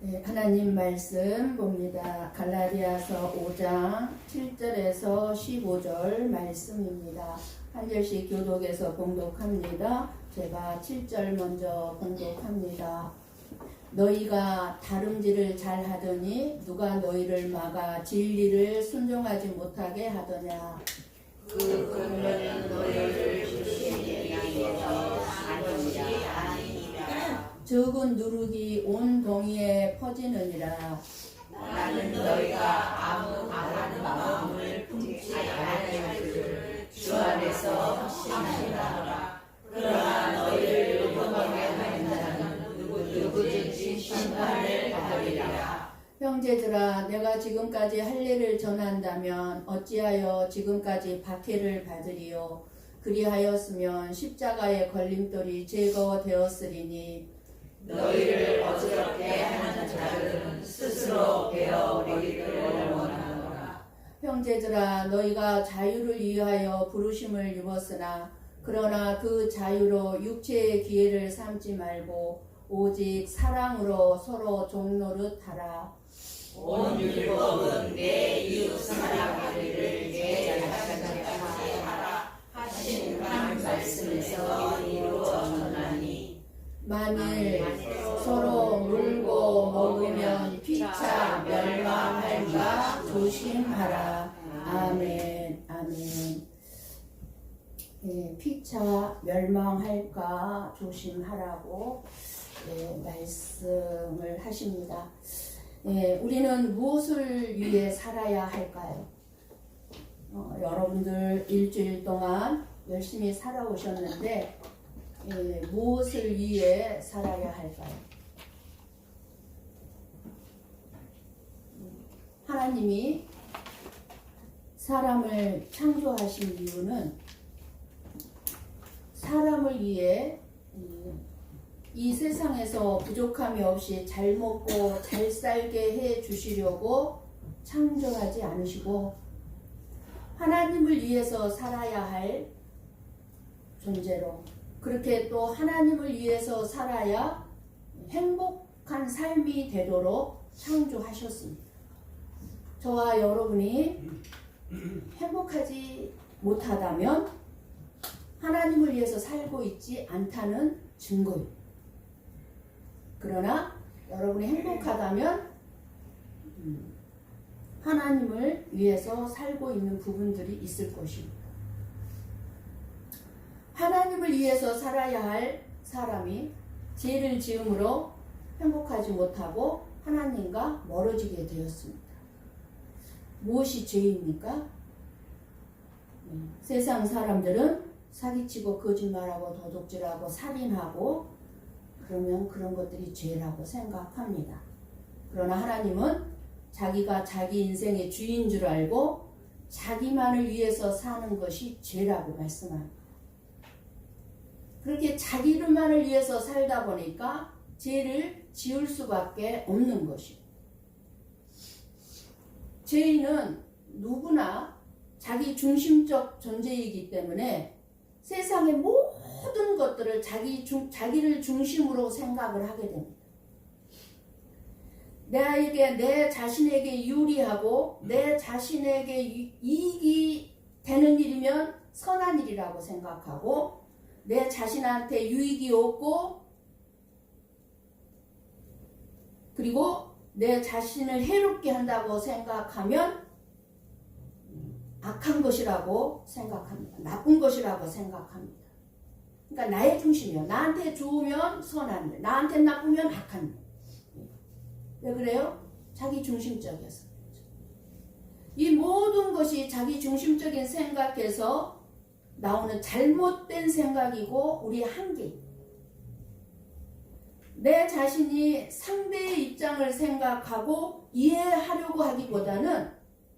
네, 하나님 말씀 봅니다. 갈라디아서 5장 7절에서 15절 말씀입니다. 한 절씩 교독해서 봉독합니다. 제가 7절 먼저 봉독합니다. 너희가 다름질을 잘하더니 누가 너희를 막아 진리를 순종하지 못하게 하더냐. 그 근원은 너희를 주시니 양에서 아니지 아니니라. 적은 누룩이 온 동이에 퍼지느니라. 나는 너희가 아무 바라는 마음을 품지 아니할 줄을 주 안에서 확신하노라. 그러나 너희를 요동하게 하는 자는 누구든지 심판을 받으리라. 형제들아, 내가 지금까지 할례를 전한다면 어찌하여 지금까지 박해를 받으리요. 그리하였으면 십자가의 걸림돌이 제거되었으리니 너희를 어지럽게 하는 자들은 스스로 베어버리기를 원하노라. 형제들아, 너희가 자유를 위하여 부르심을 입었으나 그러나 그 자유로 육체의 기회를 삼지 말고 오직 사랑으로 서로 종노릇하라. 온 율법은 내 이웃 사랑하기를 내 자신같이 하라 하신 한 말씀에서 이루어 전하니 만일 서로 물고 먹으면 피차 멸망할까 조심하라. 아멘. 아멘. 네, 피차 멸망할까 조심하라고 말씀을 하십니다. 우리는 무엇을 위해 살아야 할까요? 여러분들 일주일 동안 열심히 살아오셨는데 무엇을 위해 살아야 할까요? 하나님이 사람을 창조하신 이유는 사람을 위해 이 세상에서 부족함이 없이 잘 먹고 잘 살게 해 주시려고 창조하지 않으시고 하나님을 위해서 살아야 할 존재로, 그렇게 또 하나님을 위해서 살아야 행복한 삶이 되도록 창조하셨습니다. 저와 여러분이 행복하지 못하다면 하나님을 위해서 살고 있지 않다는 증거입니다. 그러나 여러분이 행복하다면 하나님을 위해서 살고 있는 부분들이 있을 것입니다. 하나님을 위해서 살아야 할 사람이 죄를 지음으로 행복하지 못하고 하나님과 멀어지게 되었습니다. 무엇이 죄입니까? 세상 사람들은 사기치고 거짓말하고 도둑질하고 살인하고 그러면 그런 것들이 죄라고 생각합니다. 그러나 하나님은 자기가 자기 인생의 주인 줄 알고 자기만을 위해서 사는 것이 죄라고 말씀합니다. 그렇게 자기만을 위해서 살다 보니까 죄를 지을 수밖에 없는 것입니다. 죄인은 누구나 자기 중심적 존재이기 때문에 세상의 모든 것들을 자기를 중심으로 생각을 하게 됩니다. 내 자신에게 유리하고 내 자신에게 이익이 되는 일이면 선한 일이라고 생각하고 내 자신한테 유익이 없고 그리고 내 자신을 해롭게 한다고 생각하면 악한 것이라고 생각합니다. 나쁜 것이라고 생각합니다. 그러니까 나의 중심이요. 나한테 좋으면 선한 일, 나한테 나쁘면 악한 일. 왜 그래요? 자기 중심적이어서. 이 모든 것이 자기 중심적인 생각에서 나오는 잘못된 생각이고 우리의 한계입니다. 내 자신이 상대의 입장을 생각하고 이해하려고 하기보다는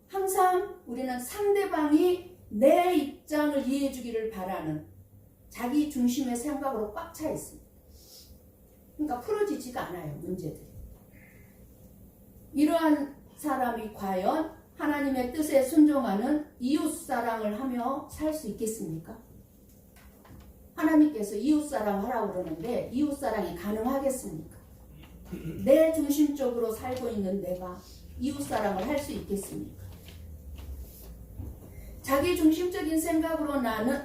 항상 우리는 상대방이 내 입장을 이해해 주기를 바라는 자기 중심의 생각으로 꽉 차 있습니다. 그러니까 풀어지지가 않아요, 문제들이. 이러한 사람이 과연 하나님의 뜻에 순종하는 이웃사랑을 하며 살 수 있겠습니까? 하나님께서 이웃사랑 하라고 그러는데 이웃사랑이 가능하겠습니까? 내 중심적으로 살고 있는 내가 이웃사랑을 할 수 있겠습니까? 자기 중심적인 생각으로 나는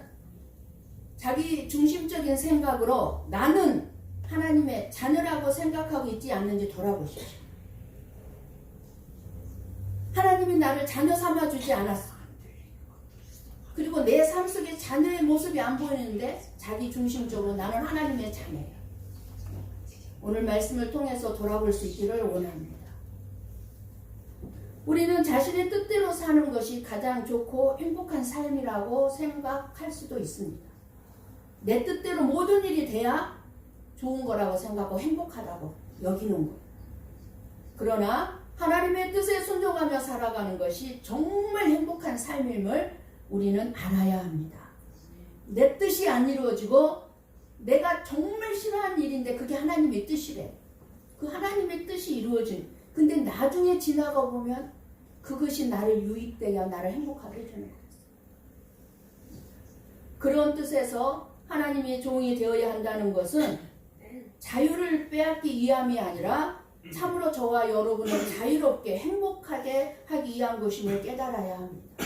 하나님의 자녀라고 생각하고 있지 않는지 돌아보십시오. 하나님이 나를 자녀 삼아주지 않았어. 그리고 내 삶 속에 자녀의 모습이 안 보이는데 자기 중심적으로 나는 하나님의 자녀야. 오늘 말씀을 통해서 돌아볼 수 있기를 원합니다. 우리는 자신의 뜻대로 사는 것이 가장 좋고 행복한 삶이라고 생각할 수도 있습니다. 내 뜻대로 모든 일이 돼야 좋은 거라고 생각하고 행복하다고 여기는 거예요. 그러나 하나님의 뜻에 순종하며 살아가는 것이 정말 행복한 삶임을 우리는 알아야 합니다. 내 뜻이 안 이루어지고 내가 정말 싫어하는 일인데 그게 하나님의 뜻이래. 그 하나님의 뜻이 이루어진. 근데 나중에 지나가 보면 그것이 나를 유익되어 나를 행복하게 해주는 거예요. 그런 뜻에서 하나님의 종이 되어야 한다는 것은 자유를 빼앗기 위함이 아니라 참으로 저와 여러분을 자유롭게 행복하게 하기 위한 것임을 깨달아야 합니다.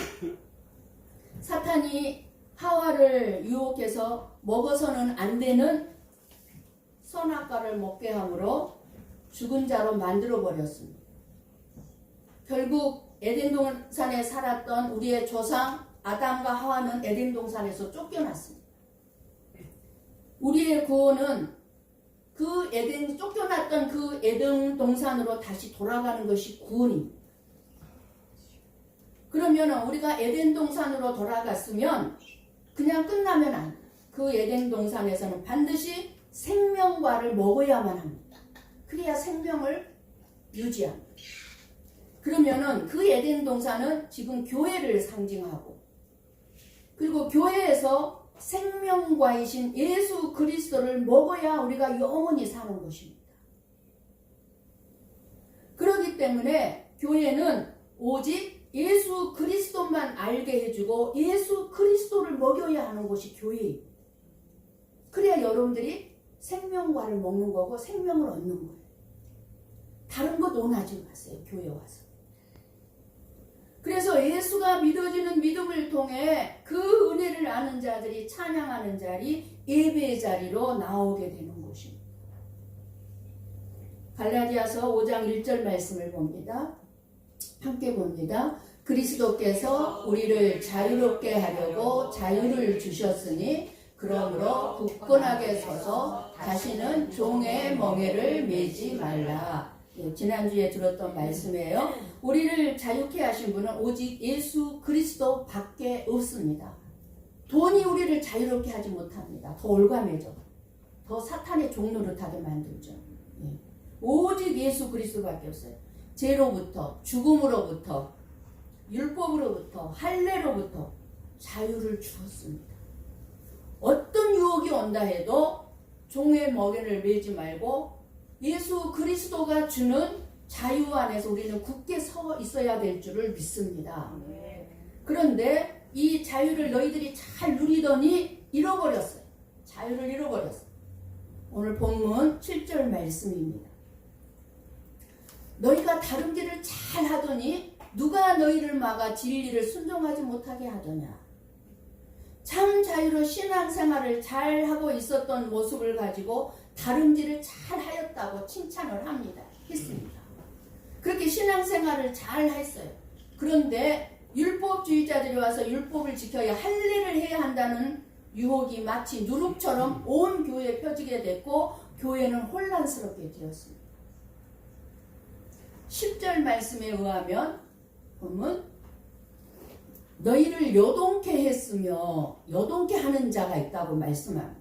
사탄이 하와를 유혹해서 먹어서는 안 되는 선악과를 먹게 함으로 죽은 자로 만들어 버렸습니다. 결국 에덴 동산에 살았던 우리의 조상 아담과 하와는 에덴 동산에서 쫓겨났습니다. 우리의 구원은 쫓겨났던 그 에덴 동산으로 다시 돌아가는 것이 구원입니다. 그러면 우리가 에덴 동산으로 돌아갔으면 그냥 끝나면 안 돼요. 그 에덴 동산에서는 반드시 생명과를 먹어야만 합니다. 그래야 생명을 유지합니다. 그러면은 그 에덴 동산은 지금 교회를 상징하고, 그리고 교회에서 생명과이신 예수 그리스도를 먹어야 우리가 영원히 사는 것입니다. 그렇기 때문에 교회는 오직 예수 그리스도만 알게 해주고 예수 그리스도를 먹여야 하는 것이 교회입니다. 그래야 여러분들이 생명과를 먹는 거고 생명을 얻는 거예요. 다른 것 논하지 마세요. 교회 와서. 그래서 예수가 믿어지는 믿음을 통해 그 은혜를 아는 자들이 찬양하는 자리, 예배의 자리로 나오게 되는 것입니다. 갈라디아서 5장 1절 말씀을 봅니다. 함께 봅니다. 그리스도께서 우리를 자유롭게 하려고 자유를 주셨으니 그러므로 굳건하게 서서 다시는 종의 멍에를 매지 말라. 지난주에 들었던 말씀이에요. 우리를 자유케 하신 분은 오직 예수 그리스도 밖에 없습니다. 돈이 우리를 자유롭게 하지 못합니다. 더 올가매죠. 더 사탄의 종노릇하게 만들죠. 오직 예수 그리스도밖에 없어요. 죄로부터, 죽음으로부터, 율법으로부터, 할례로부터 자유를 주었습니다. 어떤 유혹이 온다 해도 종의 멍에를 매지 말고 예수 그리스도가 주는 자유 안에서 우리는 굳게 서 있어야 될 줄을 믿습니다. 그런데 이 자유를 너희들이 잘 누리더니 잃어버렸어요. 자유를 잃어버렸어요. 오늘 본문 7절 말씀입니다. 너희가 다름질을 잘 하더니 누가 너희를 막아 진리를 순종하지 못하게 하더냐. 참 자유로 신앙생활을 잘 하고 있었던 모습을 가지고 다름질을 잘 하였다고 칭찬을 했습니다. 그렇게 신앙생활을 잘 했어요. 그런데 율법주의자들이 와서 율법을 지켜야 할례를 해야 한다는 유혹이 마치 누룩처럼 온 교회에 펴지게 됐고 교회는 혼란스럽게 되었습니다. 10절 말씀에 의하면 보면 너희를 요동케 했으며 요동케 하는 자가 있다고 말씀합니다.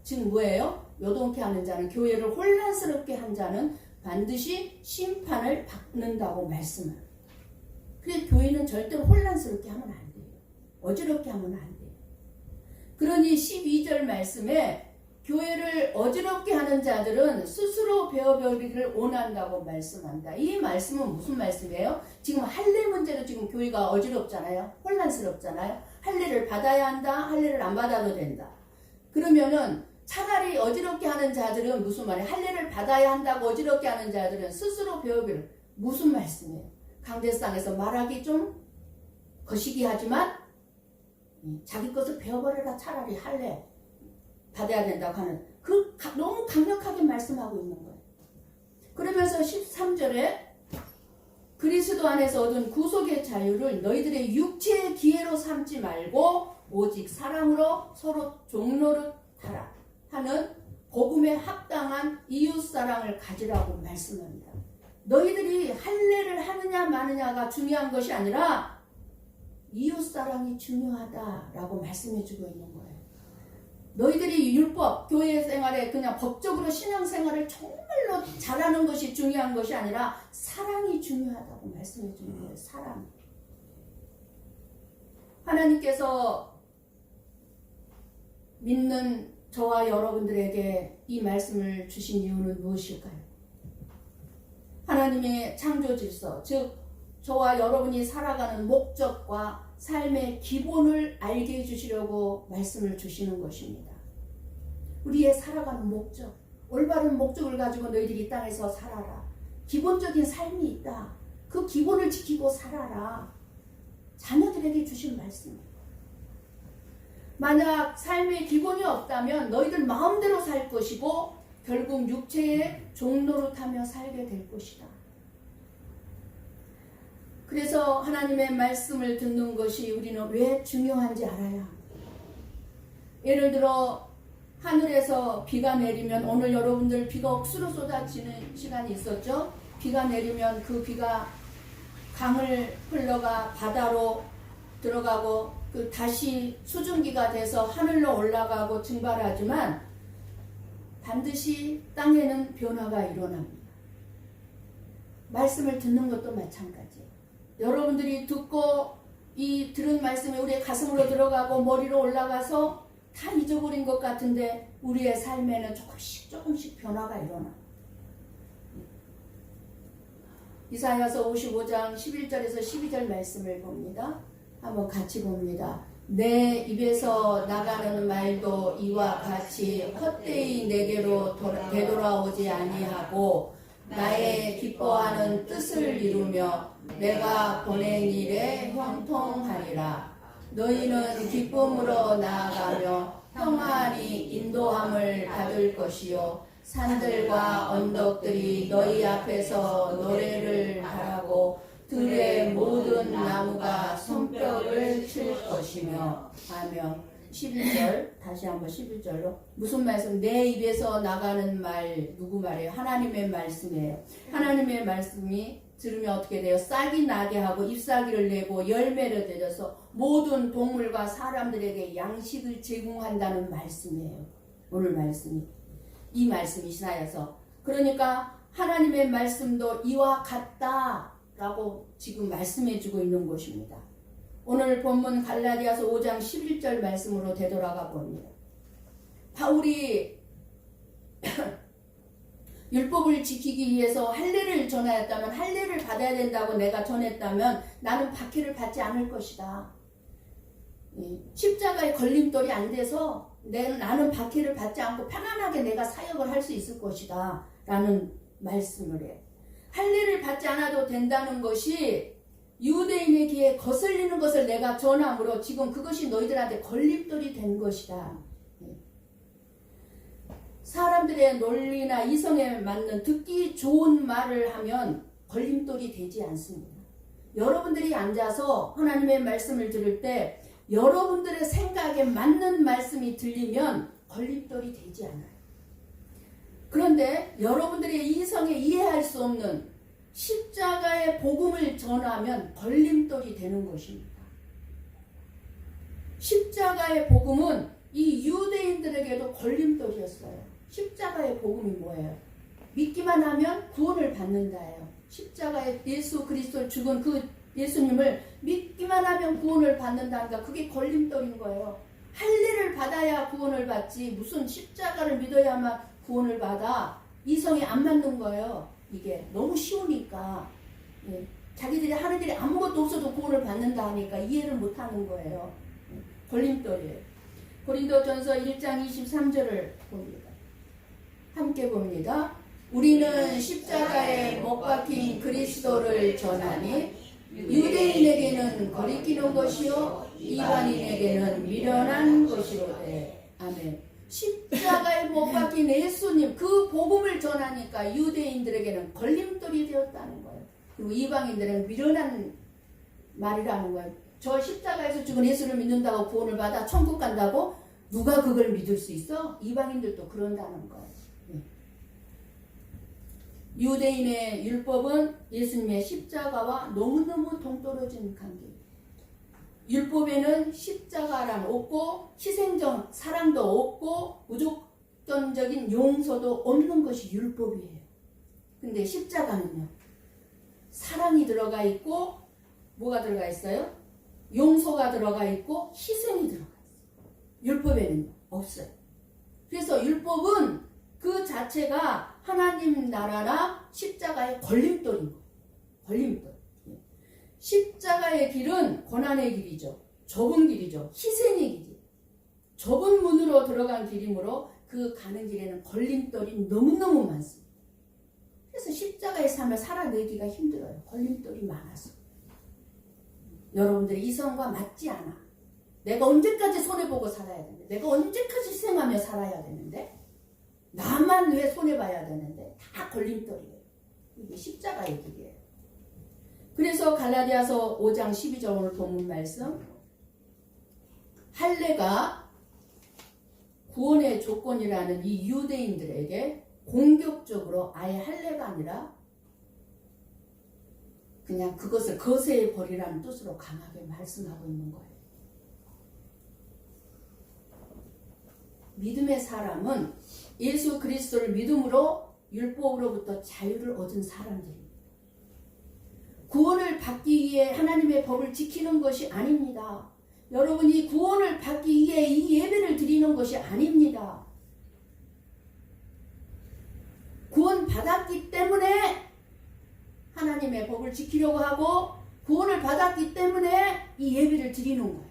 지금 뭐예요? 요동케 하는 자는 교회를 혼란스럽게 한 자는 반드시 심판을 받는다고 말씀합니다. 그래서 교회는 절대로 혼란스럽게 하면 안 돼요. 어지럽게 하면 안 돼요. 그러니 12절 말씀에 교회를 어지럽게 하는 자들은 스스로 배워버리기를 원한다고 말씀한다. 이 말씀은 무슨 말씀이에요? 지금 할례 문제로 지금 교회가 어지럽잖아요. 혼란스럽잖아요. 할례를 받아야 한다. 할례를 안 받아도 된다. 그러면은 차라리 어지럽게 하는 자들은 무슨 말이에요? 할례를 받아야 한다고 어지럽게 하는 자들은 스스로 배우기를. 무슨 말씀이에요? 강대상에서 말하기 좀 거시기 하지만 자기 것을 배워버려라. 차라리 할례 받아야 된다고 하는 너무 강력하게 말씀하고 있는 거예요. 그러면서 13절에 그리스도 안에서 얻은 구속의 자유를 너희들의 육체의 기회로 삼지 말고 오직 사랑으로 서로 종노릇하라 하는 복음에 합당한 이웃사랑을 가지라고 말씀합니다. 너희들이 할례를 하느냐 마느냐가 중요한 것이 아니라 이웃사랑이 중요하다라고 말씀해주고 있는 거예요. 너희들이 율법, 교회 생활에 그냥 법적으로 신앙생활을 정말로 잘하는 것이 중요한 것이 아니라 사랑이 중요하다고 말씀해 주는 거예요. 사랑. 하나님께서 믿는 저와 여러분들에게 이 말씀을 주신 이유는 무엇일까요? 하나님의 창조 질서, 즉 저와 여러분이 살아가는 목적과 삶의 기본을 알게 해주시려고 말씀을 주시는 것입니다. 우리의 살아가는 목적, 올바른 목적을 가지고 너희들이 이 땅에서 살아라. 기본적인 삶이 있다. 그 기본을 지키고 살아라. 자녀들에게 주신 말씀입니다. 만약 삶의 기본이 없다면 너희들 마음대로 살 것이고 결국 육체의 종노릇하며 살게 될 것이다. 그래서 하나님의 말씀을 듣는 것이 우리는 왜 중요한지 알아야 합니다. 예를 들어 하늘에서 비가 내리면 오늘 여러분들 비가 억수로 쏟아지는 시간이 있었죠. 비가 내리면 그 비가 강을 흘러가 바다로 들어가고 그 다시 수증기가 돼서 하늘로 올라가고 증발하지만 반드시 땅에는 변화가 일어납니다. 말씀을 듣는 것도 마찬가지예요. 여러분들이 듣고 이 들은 말씀이 우리의 가슴으로 들어가고 머리로 올라가서 다 잊어버린 것 같은데 우리의 삶에는 조금씩 변화가 일어나. 이사야서 55장 11절에서 12절 말씀을 봅니다. 한번 같이 봅니다. 내 입에서 나가는 말도 이와 같이 헛되이 내게로 되돌아오지 아니하고 나의 기뻐하는 뜻을 이루며 내가 보낸 일에 형통하리라. 너희는 기쁨으로 나아가며 평안히 인도함을 받을 것이요 산들과 언덕들이 너희 앞에서 노래를 하라고 들의 모든 나무가 손뼉을 칠 것이며. 아멘. 11절 다시 한번 11절로 무슨 말씀? 내 입에서 나가는 말 누구 말이에요? 하나님의 말씀이에요. 하나님의 말씀이 들으면 어떻게 돼요? 싹이 나게 하고 잎사귀를 내고 열매를 내줘서 모든 동물과 사람들에게 양식을 제공한다는 말씀이에요. 오늘 말씀이 이 말씀이 이사야서. 그러니까 하나님의 말씀도 이와 같다라고 지금 말씀해주고 있는 것입니다. 오늘 본문 갈라디아서 5장 11절 말씀으로 되돌아가 봅니다. 바울이 율법을 지키기 위해서 할례를 전하였다면 할례를 받아야 된다고 내가 전했다면 나는 박해를 받지 않을 것이다. 십자가의 걸림돌이 안 돼서 나는 박해를 받지 않고 편안하게 내가 사역을 할 수 있을 것이다 라는 말씀을 해요. 할례를 받지 않아도 된다는 것이 유대인의 귀에 거슬리는 것을 내가 전함으로 지금 그것이 너희들한테 걸림돌이 된 것이다. 사람들의 논리나 이성에 맞는 듣기 좋은 말을 하면 걸림돌이 되지 않습니다. 여러분들이 앉아서 하나님의 말씀을 들을 때 여러분들의 생각에 맞는 말씀이 들리면 걸림돌이 되지 않아요. 그런데 여러분들의 이성에 이해할 수 없는 십자가의 복음을 전하면 걸림돌이 되는 것입니다. 십자가의 복음은 이 유대인들에게도 걸림돌이었어요. 십자가의 복음이 뭐예요? 믿기만 하면 구원을 받는다예요. 십자가에 예수 그리스도 죽은 그 예수님을 믿기만 하면 구원을 받는다니까 그게 걸림돌인 거예요. 할례를 받아야 구원을 받지 무슨 십자가를 믿어야만 구원을 받아. 이성이 안 맞는 거예요. 이게 너무 쉬우니까 자기들이 하는 일이 아무것도 없어도 구원을 받는다 하니까 이해를 못하는 거예요. 걸림돌이에요. 고린도전서 1장 23절을 봅니다. 함께 봅니다. 우리는 십자가에 못 박힌 그리스도를 전하니 유대인에게는 거리끼는 것이요 이방인에게는 미련한 것이로되. 아멘. 십자가에 못 박힌 예수님 그 복음을 전하니까 유대인들에게는 걸림돌이 되었다는 거예요. 그리고 이방인들은 미련한 말이라는 거예요. 저 십자가에서 죽은 예수를 믿는다고 구원을 받아 천국 간다고? 누가 그걸 믿을 수 있어? 이방인들도 그런다는 거예요. 유대인의 율법은 예수님의 십자가와 너무너무 동떨어진 관계. 율법에는 십자가란 없고 희생적 사랑도 없고 무조건적인 용서도 없는 것이 율법이에요. 근데 십자가는요. 사랑이 들어가 있고 뭐가 들어가 있어요? 용서가 들어가 있고 희생이 들어가 있어요. 율법에는 없어요. 그래서 율법은 그 자체가 하나님 나라나 십자가의 걸림돌인 거예요. 걸림돌. 십자가의 길은 고난의 길이죠. 좁은 길이죠. 희생의 길이에요. 좁은 문으로 들어간 길이므로 그 가는 길에는 걸림돌이 너무너무 많습니다. 그래서 십자가의 삶을 살아내기가 힘들어요. 걸림돌이 많아서. 여러분들이 이성과 맞지 않아. 내가 언제까지 손해보고 살아야 되는데, 내가 언제까지 희생하며 살아야 되는데, 나만 왜 손해봐야 되는데, 다 걸림돌이에요. 이게 십자가의 길이에요. 그래서 갈라디아서 5장 12절 오늘 본문 말씀, 할례가 구원의 조건이라는 이 유대인들에게 공격적으로 아예 할례가 아니라 그냥 그것을 거세해 버리라는 뜻으로 강하게 말씀하고 있는 거예요. 믿음의 사람은 예수 그리스도를 믿음으로 율법으로부터 자유를 얻은 사람들입니다. 구원을 받기 위해 하나님의 법을 지키는 것이 아닙니다. 여러분이 구원을 받기 위해 이 예배를 드리는 것이 아닙니다. 구원 받았기 때문에 하나님의 법을 지키려고 하고 구원을 받았기 때문에 이 예배를 드리는 거예요.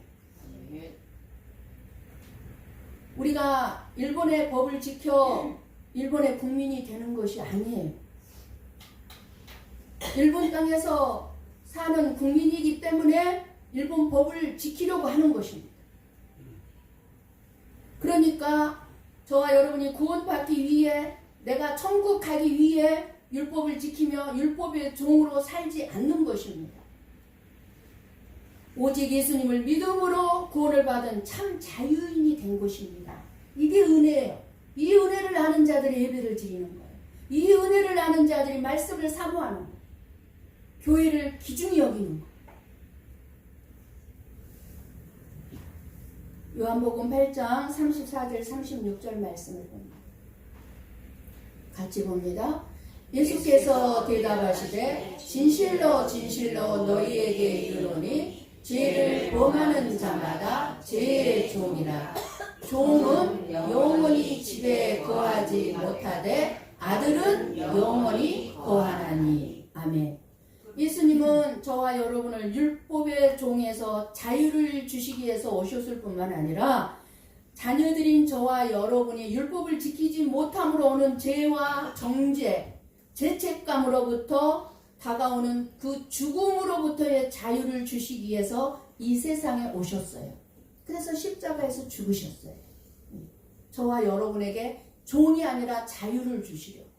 우리가 일본의 법을 지켜 일본의 국민이 되는 것이 아니에요. 일본 땅에서 사는 국민이기 때문에 일본 법을 지키려고 하는 것입니다. 그러니까 저와 여러분이 구원받기 위해 내가 천국 가기 위해 율법을 지키며 율법의 종으로 살지 않는 것입니다. 오직 예수님을 믿음으로 구원을 받은 참 자유인이 된 것입니다. 이게 은혜예요. 이 은혜를 아는 자들이 예배를 드리는 거예요. 이 은혜를 아는 자들이 말씀을 사모하는 거예요. 교회를 귀중히 여기는 거예요. 요한복음 8장 34절 36절 말씀을 봅니다. 같이 봅니다. 예수께서 대답하시되 진실로 진실로 너희에게 이르노니 죄를 범하는 자마다 죄의 종이라. 종은 영원히 집에 거하지 못하되 아들은 영원히 거하나니. 아멘. 예수님은 저와 여러분을 율법의 종에서 자유를 주시기 위해서 오셨을 뿐만 아니라 자녀들인 저와 여러분이 율법을 지키지 못함으로 오는 죄와 정죄, 죄책감으로부터 다가오는 그 죽음으로부터의 자유를 주시기 위해서 이 세상에 오셨어요. 그래서 십자가에서 죽으셨어요. 저와 여러분에게 종이 아니라 자유를 주시려고.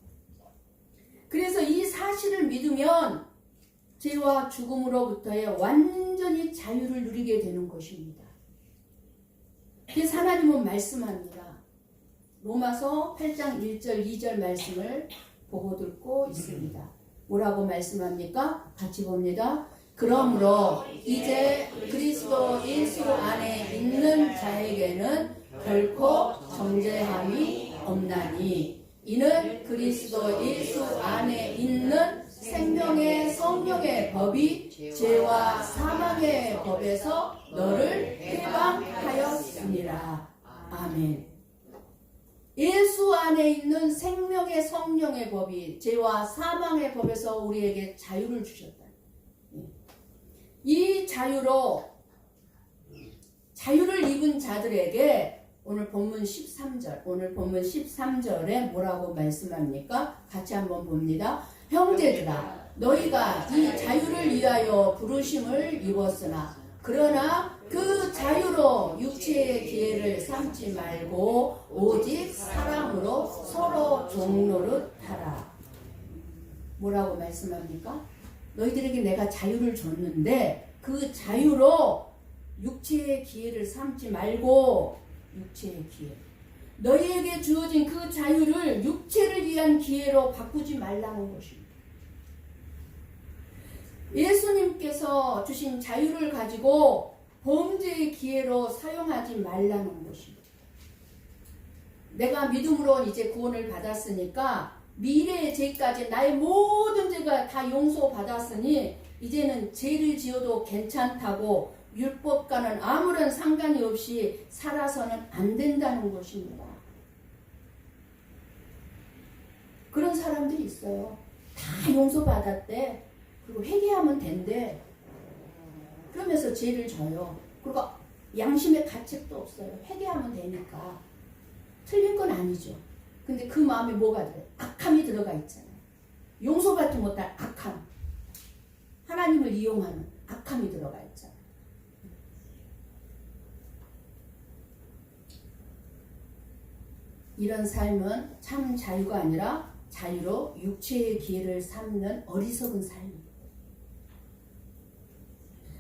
그래서 이 사실을 믿으면 죄와 죽음으로부터의 완전히 자유를 누리게 되는 것입니다. 그래서 하나님은 말씀합니다. 로마서 8장 1절 2절 말씀을 보고 듣고 있습니다. 뭐라고 말씀합니까? 같이 봅니다. 그러므로 이제 그리스도 예수 안에 있는 자에게는 결코 정죄함이 없나니 이는 그리스도 예수 안에 있는 생명의 성령의 법이 죄와 사망의 법에서 너를 해방하였습니다. 아멘. 예수 안에 있는 생명의 성령의 법이 죄와 사망의 법에서 우리에게 자유를 주셨다. 이 자유로 자유를 입은 자들에게 오늘 본문 13절에 뭐라고 말씀합니까? 같이 한번 봅니다. 형제들아 너희가 이 자유를 위하여 부르심을 입었으나 그러나 그 자유로 육체의 기회를 삼지 말고 오직 사랑으로 서로 종노릇하라. 뭐라고 말씀합니까? 너희들에게 내가 자유를 줬는데 그 자유로 육체의 기회를 삼지 말고 육체의 기회. 너희에게 주어진 그 자유를 육체를 위한 기회로 바꾸지 말라는 것입니다. 예수님께서 주신 자유를 가지고 범죄의 기회로 사용하지 말라는 것입니다. 내가 믿음으로 이제 구원을 받았으니까 미래의 죄까지 나의 모든 죄가 다 용서받았으니 이제는 죄를 지어도 괜찮다고 율법과는 아무런 상관이 없이 살아서는 안 된다는 것입니다. 그런 사람들이 있어요. 다 용서받았대. 그리고 회개하면 된대. 그러면서 죄를 져요. 그리고 양심의 가책도 없어요. 회개하면 되니까. 틀린 건 아니죠. 근데 그 마음에 뭐가 들어요? 악함이 들어가 있잖아요. 용서받지 못할 악함. 하나님을 이용하는 악함이 들어가 있잖아요. 이런 삶은 참 자유가 아니라 자유로 육체의 기회를 삼는 어리석은 삶입니다.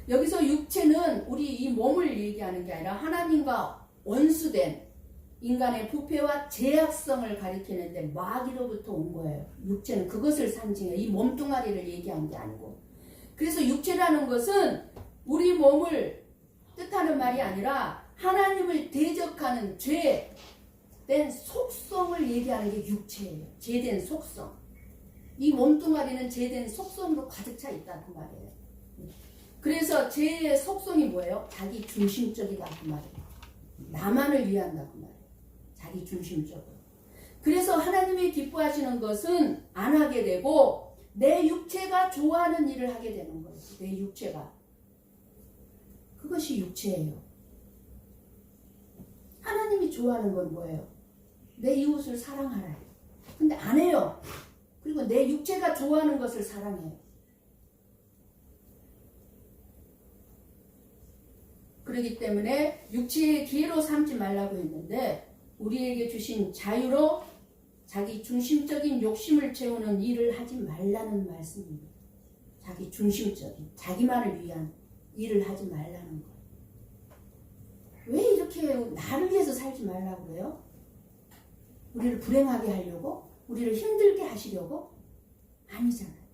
여기서 육체는 우리 이 몸을 얘기하는 게 아니라 하나님과 원수된 인간의 부패와 죄악성을 가리키는데 마귀로부터 온 거예요. 육체는 그것을 상징해요. 이 몸뚱아리를 얘기한 게 아니고. 그래서 육체라는 것은 우리 몸을 뜻하는 말이 아니라 하나님을 대적하는 죄된 속성을 얘기하는 게 육체예요. 죄된 속성. 이 몸뚱아리는 죄된 속성으로 가득 차 있다 그 말이에요. 그래서 죄의 속성이 뭐예요? 자기 중심적이다 그 말이에요. 나만을 위한다 그 말이에요. 자기 중심적으로. 그래서 하나님이 기뻐하시는 것은 안 하게 되고 내 육체가 좋아하는 일을 하게 되는 거예요. 내 육체가. 그것이 육체예요. 하나님이 좋아하는 건 뭐예요? 내 이웃을 사랑하라. 근데 안 해요. 그리고 내 육체가 좋아하는 것을 사랑해요. 그렇기 때문에 육체의 기회로 삼지 말라고 했는데 우리에게 주신 자유로 자기 중심적인 욕심을 채우는 일을 하지 말라는 말씀입니다. 자기 중심적인, 자기만을 위한 일을 하지 말라는 거예요. 왜 이렇게 나를 위해서 살지 말라고 그래요? 우리를 불행하게 하려고? 우리를 힘들게 하시려고? 아니잖아요.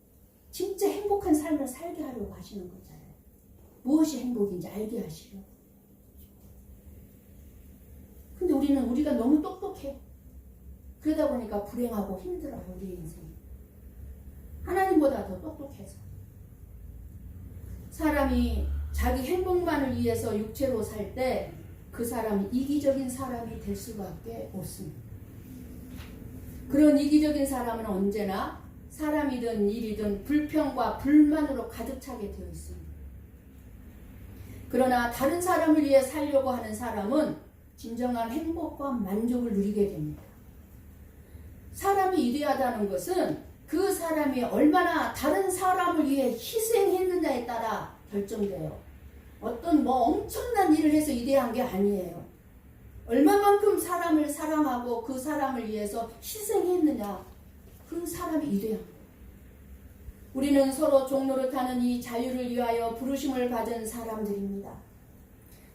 진짜 행복한 삶을 살게 하려고 하시는 거잖아요. 무엇이 행복인지 알게 하시려고. 근데 우리가 너무 똑똑해. 그러다 보니까 불행하고 힘들어요. 우리 인생이. 하나님보다 더 똑똑해서. 사람이 자기 행복만을 위해서 육체로 살 때 그 사람이 이기적인 사람이 될 수밖에 없습니다. 그런 이기적인 사람은 언제나 사람이든 일이든 불평과 불만으로 가득 차게 되어 있습니다. 그러나 다른 사람을 위해 살려고 하는 사람은 진정한 행복과 만족을 누리게 됩니다. 사람이 위대하다는 것은 그 사람이 얼마나 다른 사람을 위해 희생했느냐에 따라 결정돼요. 어떤 엄청난 일을 해서 위대한 게 아니에요. 얼마만큼 사람을 사랑하고 그 사람을 위해서 희생했느냐, 그 사람이 위대합니다. 우리는 서로 종노릇하는 이 자유를 위하여 부르심을 받은 사람들입니다.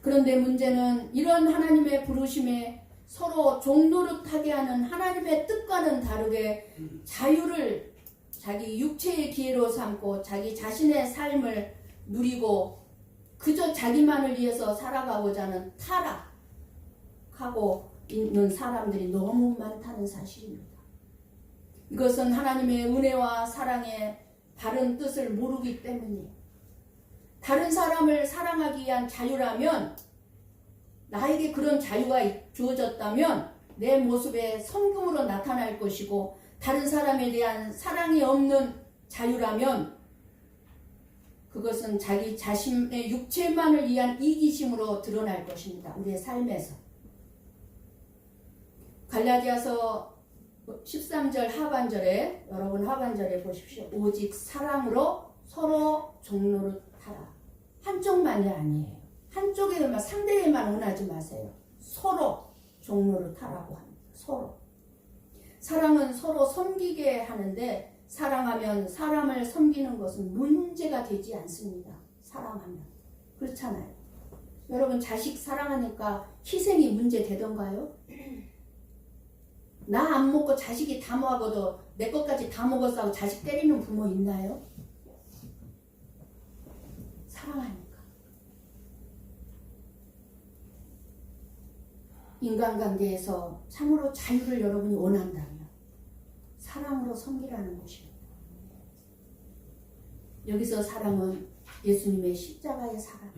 그런데 문제는 이런 하나님의 부르심에 서로 종노릇하게 하는 하나님의 뜻과는 다르게 자유를 자기 육체의 기회로 삼고 자기 자신의 삶을 누리고 그저 자기만을 위해서 살아가고자 하는 타락하고 있는 사람들이 너무 많다는 사실입니다. 이것은 하나님의 은혜와 사랑의 바른 뜻을 모르기 때문이에요. 다른 사람을 사랑하기 위한 자유라면, 나에게 그런 자유가 주어졌다면 내 모습에 성금으로 나타날 것이고, 다른 사람에 대한 사랑이 없는 자유라면 그것은 자기 자신의 육체만을 위한 이기심으로 드러날 것입니다. 우리의 삶에서. 갈라디아서 13절 하반절에 여러분 하반절에 보십시오. 오직 사랑으로 서로 종로를 타라. 한쪽만이 아니에요. 한쪽에만 상대에만 원하지 마세요. 서로 종로를 타라고 합니다. 서로. 사랑은 서로 섬기게 하는데 사랑하면 사람을 섬기는 것은 문제가 되지 않습니다. 사랑하면. 그렇잖아요. 여러분 자식 사랑하니까 희생이 문제 되던가요? 나 안 먹고 자식이 다 먹어도 내 것까지 다 먹었어 하고 자식 때리는 부모 있나요? 사랑하니까. 인간관계에서 참으로 자유를 여러분이 원한다면 사랑으로 섬기라는 것입니다. 여기서 사랑은 예수님의 십자가의 사랑.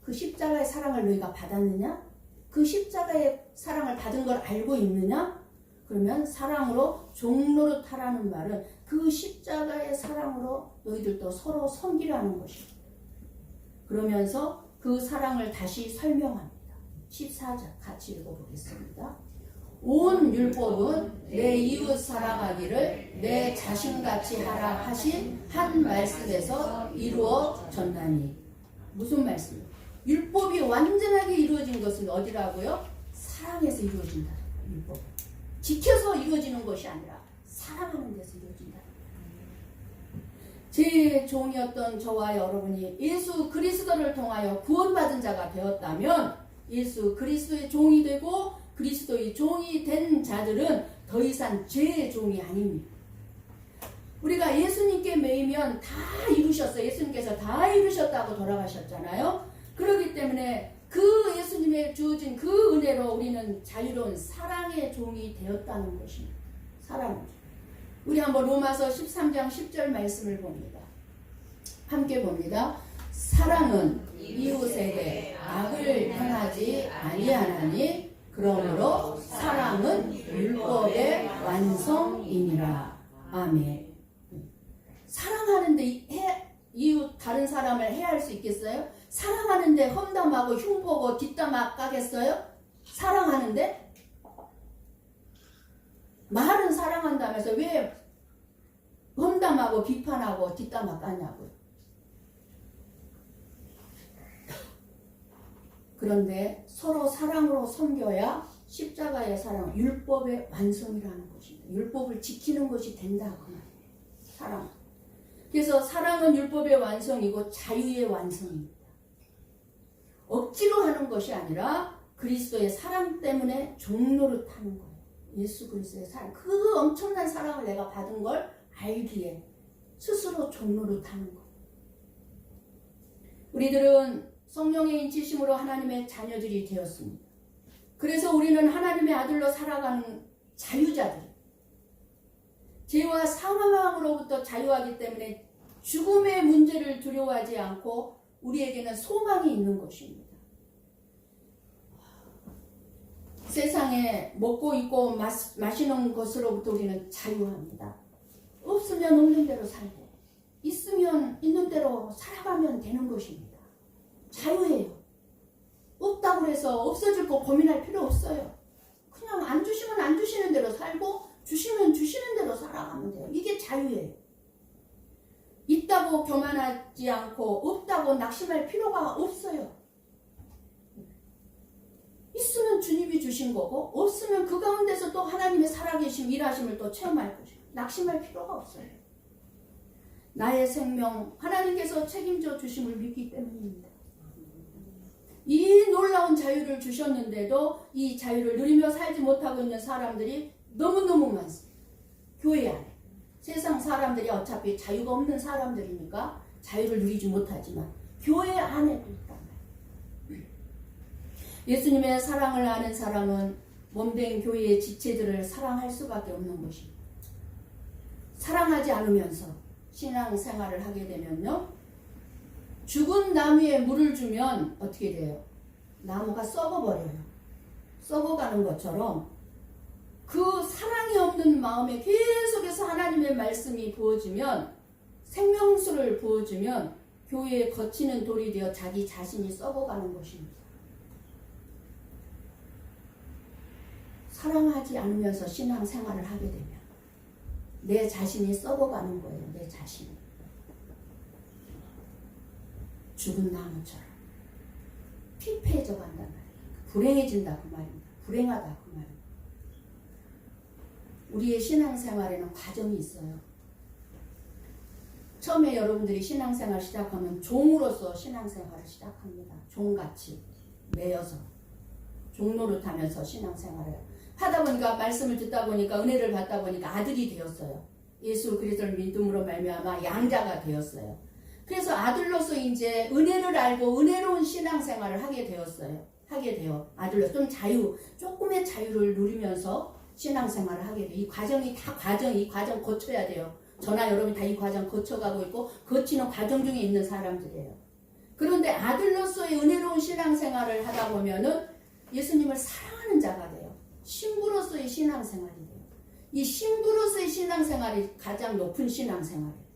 그 십자가의 사랑을 너희가 받았느냐? 그 십자가의 사랑을 받은 걸 알고 있느냐? 그러면 사랑으로 종로를 타라는 말은 그 십자가의 사랑으로 너희들도 서로 섬기라는 것입니다. 그러면서 그 사랑을 다시 설명합니다. 14절 같이 읽어보겠습니다. 온 율법은 내 이웃 사랑하기를 내 자신같이 하라 하신 한 말씀에서 이루어졌나니. 무슨 말씀이에요? 율법이 완전하게 이루어진 것은 어디라고요? 사랑에서 이루어진다. 율법. 지켜서 이루어지는 것이 아니라 사랑하는 데서 이루어진다. 제 종이었던 저와 여러분이 예수 그리스도를 통하여 구원받은 자가 되었다면 예수 그리스도의 종이 되고 그리스도의 종이 된 자들은 더 이상 죄의 종이 아닙니다. 우리가 예수님께 매이면 다 이루셨어요. 예수님께서 다 이루셨다고 돌아가셨잖아요. 그렇기 때문에 그 예수님의 주어진 그 은혜로 우리는 자유로운 사랑의 종이 되었다는 것입니다. 사랑. 우리 한번 로마서 13장 10절 말씀을 봅니다. 함께 봅니다. 사랑은 이웃에게 악을 행하지 아니하나니 그러므로 사랑은 율법의 완성이니라. 아멘. 사랑하는데 이웃 다른 사람을 해할 수 있겠어요? 사랑하는데 험담하고 흉보고 뒷담화 까겠어요? 사랑하는데? 말은 사랑한다면서 왜 험담하고 비판하고 뒷담화 까냐고요? 그런데 서로 사랑으로 섬겨야 십자가의 사랑, 율법의 완성이라는 것입니다. 율법을 지키는 것이 된다 그 말이에요. 사랑. 그래서 사랑은 율법의 완성이고 자유의 완성입니다. 억지로 하는 것이 아니라 그리스도의 사랑 때문에 종로를 타는 거예요. 예수 그리스도의 사랑. 그 엄청난 사랑을 내가 받은 걸 알기에 스스로 종로를 타는 거예요. 우리들은 성령의 인치심으로 하나님의 자녀들이 되었습니다. 그래서 우리는 하나님의 아들로 살아가는 자유자들. 죄와 사망으로부터 자유하기 때문에 죽음의 문제를 두려워하지 않고 우리에게는 소망이 있는 것입니다. 세상에 먹고 입고 마시는 것으로부터 우리는 자유합니다. 없으면 없는 대로 살고 있으면 있는 대로 살아가면 되는 것입니다. 자유해요. 없다고 해서 없어질 거 고민할 필요 없어요. 그냥 안 주시면 안 주시는 대로 살고 주시면 주시는 대로 살아가면 돼요. 이게 자유예요. 있다고 교만하지 않고 없다고 낙심할 필요가 없어요. 있으면 주님이 주신 거고 없으면 그 가운데서 또 하나님의 살아계심 일하심을 또 체험할 것이고 낙심할 필요가 없어요. 나의 생명 하나님께서 책임져 주심을 믿기 때문입니다. 이 놀라운 자유를 주셨는데도 이 자유를 누리며 살지 못하고 있는 사람들이 너무너무 많습니다. 교회 안에. 세상 사람들이 어차피 자유가 없는 사람들이니까 자유를 누리지 못하지만 교회 안에도 있단 말이에요. 예수님의 사랑을 아는 사람은 몸된 교회의 지체들을 사랑할 수밖에 없는 것입니다. 사랑하지 않으면서 신앙생활을 하게 되면요. 죽은 나무에 물을 주면 어떻게 돼요? 나무가 썩어버려요. 썩어가는 것처럼 그 사랑이 없는 마음에 계속해서 하나님의 말씀이 부어지면 생명수를 부어주면 교회에 거치는 돌이 되어 자기 자신이 썩어가는 것입니다. 사랑하지 않으면서 신앙생활을 하게 되면 내 자신이 썩어가는 거예요. 내 자신이. 죽은 나무처럼 피폐해져 간단 말이에요. 불행해진다 그 말입니다. 불행하다 그 말입니다. 우리의 신앙생활에는 과정이 있어요. 처음에 여러분들이 신앙생활 시작하면 종으로서 신앙생활을 시작합니다. 종같이 매여서 종노릇하면서 신앙생활을 하다 보니까 말씀을 듣다 보니까 은혜를 받다 보니까 아들이 되었어요. 예수 그리스도를 믿음으로 말미암아 양자가 되었어요. 그래서 아들로서 이제 은혜를 알고 은혜로운 신앙생활을 하게 되었어요. 하게 돼요. 아들로 좀 조금의 자유를 누리면서 신앙생활을 하게 돼요. 이 과정이 다 이 과정 거쳐야 돼요. 저나 여러분 다 이 과정 거쳐가고 있고 거치는 과정 중에 있는 사람들이에요. 그런데 아들로서의 은혜로운 신앙생활을 하다 보면은 예수님을 사랑하는 자가 돼요. 신부로서의 신앙생활이 돼요. 이 신부로서의 신앙생활이 가장 높은 신앙생활이에요.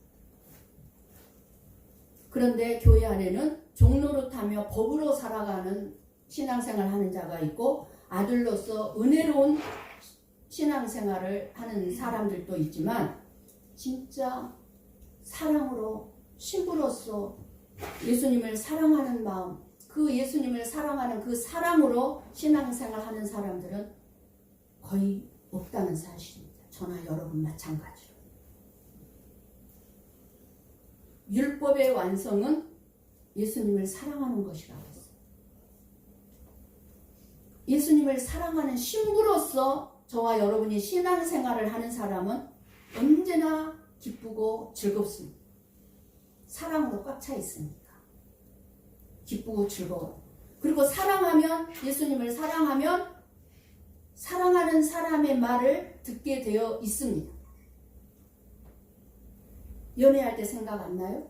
그런데 교회 안에는 종노릇하며 법으로 살아가는 신앙생활을 하는 자가 있고 아들로서 은혜로운 신앙생활을 하는 사람들도 있지만 진짜 사랑으로 신부로서 예수님을 사랑하는 마음, 그 예수님을 사랑하는 그 사랑으로 신앙생활 하는 사람들은 거의 없다는 사실입니다. 저나 여러분 마찬가지로. 율법의 완성은 예수님을 사랑하는 것이라고 했어요. 예수님을 사랑하는 신부로서 저와 여러분이 신앙생활을 하는 사람은 언제나 기쁘고 즐겁습니다. 사랑으로 꽉 차 있으니까. 기쁘고 즐거워요. 그리고 사랑하면, 예수님을 사랑하면 사랑하는 사람의 말을 듣게 되어 있습니다. 연애할 때 생각 안 나요?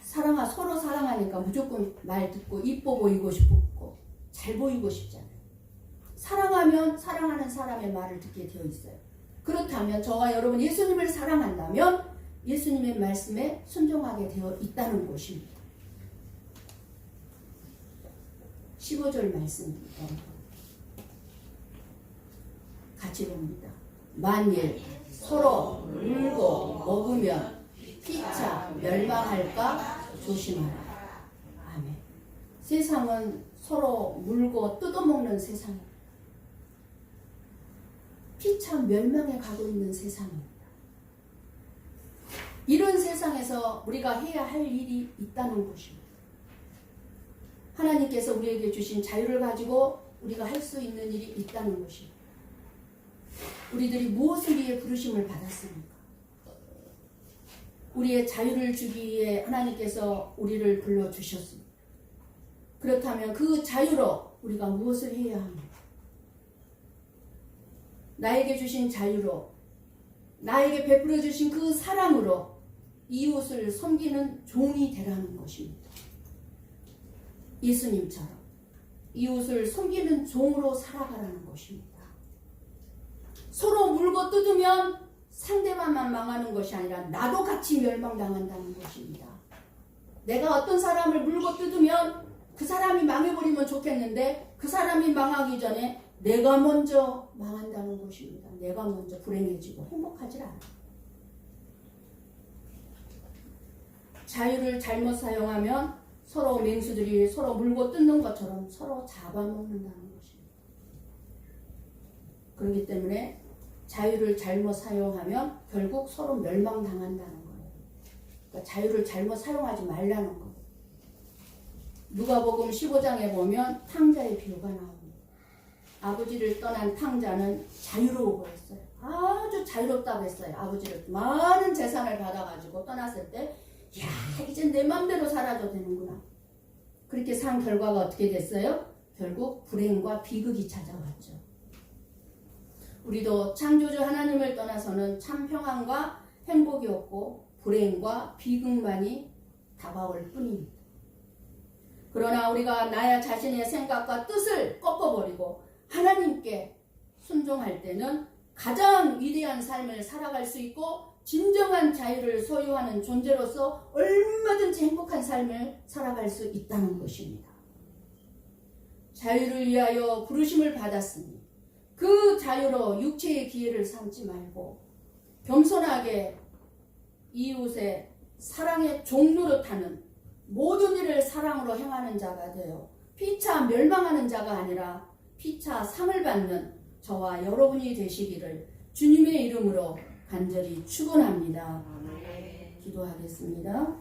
서로 사랑하니까 무조건 말 듣고 이뻐 보이고 싶고 잘 보이고 싶잖아요. 사랑하면 사랑하는 사람의 말을 듣게 되어 있어요. 그렇다면 저와 여러분 예수님을 사랑한다면 예수님의 말씀에 순종하게 되어 있다는 것입니다. 15절 말씀입니다. 같이 봅니다. 만일 서로 물고 먹으면 피차 멸망할까 조심하라. 아멘. 세상은 서로 물고 뜯어먹는 세상입니다. 피차 멸망에 가고 있는 세상입니다. 이런 세상에서 우리가 해야 할 일이 있다는 것입니다. 하나님께서 우리에게 주신 자유를 가지고 우리가 할 수 있는 일이 있다는 것입니다. 우리들이 무엇을 위해 부르심을 받았습니까? 우리의 자유를 주기 위해 하나님께서 우리를 불러주셨습니다. 그렇다면 그 자유로 우리가 무엇을 해야 합니까? 나에게 주신 자유로, 나에게 베풀어 주신 그 사랑으로 이웃을 섬기는 종이 되라는 것입니다. 예수님처럼 이웃을 섬기는 종으로 살아가라는 것입니다. 서로 물고 뜯으면 상대방만 망하는 것이 아니라 나도 같이 멸망당한다는 것입니다. 내가 어떤 사람을 물고 뜯으면 그 사람이 망해버리면 좋겠는데 그 사람이 망하기 전에 내가 먼저 망한다는 것입니다. 내가 먼저 불행해지고 행복하지 않아. 자유를 잘못 사용하면 서로 맹수들이 서로 물고 뜯는 것처럼 서로 잡아먹는다는 것입니다. 그렇기 때문에 자유를 잘못 사용하면 결국 서로 멸망당한다는 거예요. 그러니까 자유를 잘못 사용하지 말라는 거예요. 누가복음 15장에 보면 탕자의 비유가 나옵니다. 아버지를 떠난 탕자는 자유로워 보였어요. 아주 자유롭다고 했어요. 아버지를 많은 재산을 받아가지고 떠났을 때 야, 이제 내 맘대로 살아도 되는구나. 그렇게 산 결과가 어떻게 됐어요? 결국 불행과 비극이 찾아왔죠. 우리도 창조주 하나님을 떠나서는 참 평안과 행복이 없고 불행과 비극만이 다가올 뿐입니다. 그러나 우리가 나의 자신의 생각과 뜻을 꺾어버리고 하나님께 순종할 때는 가장 위대한 삶을 살아갈 수 있고 진정한 자유를 소유하는 존재로서 얼마든지 행복한 삶을 살아갈 수 있다는 것입니다. 자유를 위하여 부르심을 받았으니 그 자유로 육체의 기회를 삼지 말고 겸손하게 이웃의 사랑의 종로로 타는 모든 일을 사랑으로 행하는 자가 되어 피차 멸망하는 자가 아니라 피차 상을 받는 저와 여러분이 되시기를 주님의 이름으로 간절히 축원합니다. 기도하겠습니다.